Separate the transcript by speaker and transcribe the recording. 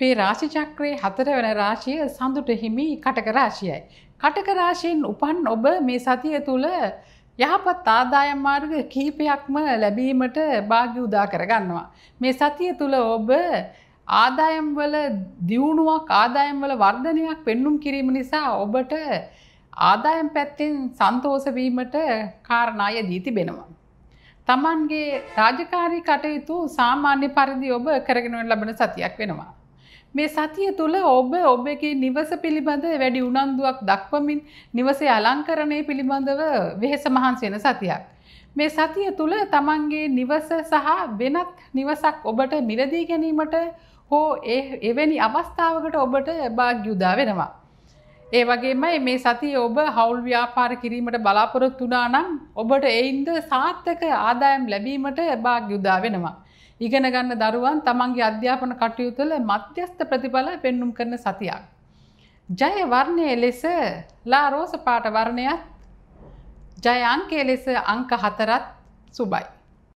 Speaker 1: අපේ රාශි චක්‍රයේ 4 වෙනි රාශිය සඳුට හිමි කටක රාශියයි. කටක රාශියෙන් උපන් ඔබ මේ සතිය තුල යහපත් ආදායම් මාර්ග කිහිපයක්ම ලැබීමට වාග්ය උදා කර ගන්නවා. මේ සතිය තුල ඔබ ආදායම් වල දියුණුවක් ආදායම් වල වර්ධනයක් පෙන්눔 කිරීම නිසා ඔබට ආදායම් පැත්තෙන් සන්තෝෂ වීමට කාරණා යෙදී තිබෙනවා. තමන්ගේ රාජකාරී කටයුතු සාමාන්‍ය පරිදි ඔබ කරගෙන ලබන සතියක් වෙනවා. මේ සතිය තුල ඔබ ඔබගේ නිවස පිළිබඳ වැඩි උනන්දුවක් දක්වමින් නිවසේ අලංකරණය පිළිබඳව වෙහෙස මහන්සි වෙන සතියක්. මේ සතිය තුල තමන්ගේ නිවස සහ වෙනත් නිවසක් ඔබට මිලදී ගැනීමට හෝ එවැනි අවස්ථාවකට ඔබට වාග්ය උදා වෙනවා. ඒ වගේමයි මේ සතිය ඔබ හවුල් ව්‍යාපාර කිරීමට බලාපොරොත්තු වුණා නම් ඔබට ඒින්ද සාර්ථක ආදායම් ලැබීමට වාග්ය උදා වෙනවා. ඉගෙන ගන්න දරුවන් තමන්ගේ අධ්‍යාපන කටයුතු වල මධ්‍යස්ථ ප්‍රතිඵල පෙන්눔 කරන සතියක්. ජය වර්ණයේ ලෙස ලා රෝස පාට වර්ණයත් ජය අංකයේ ලෙස අංක 4ත් සුබයි.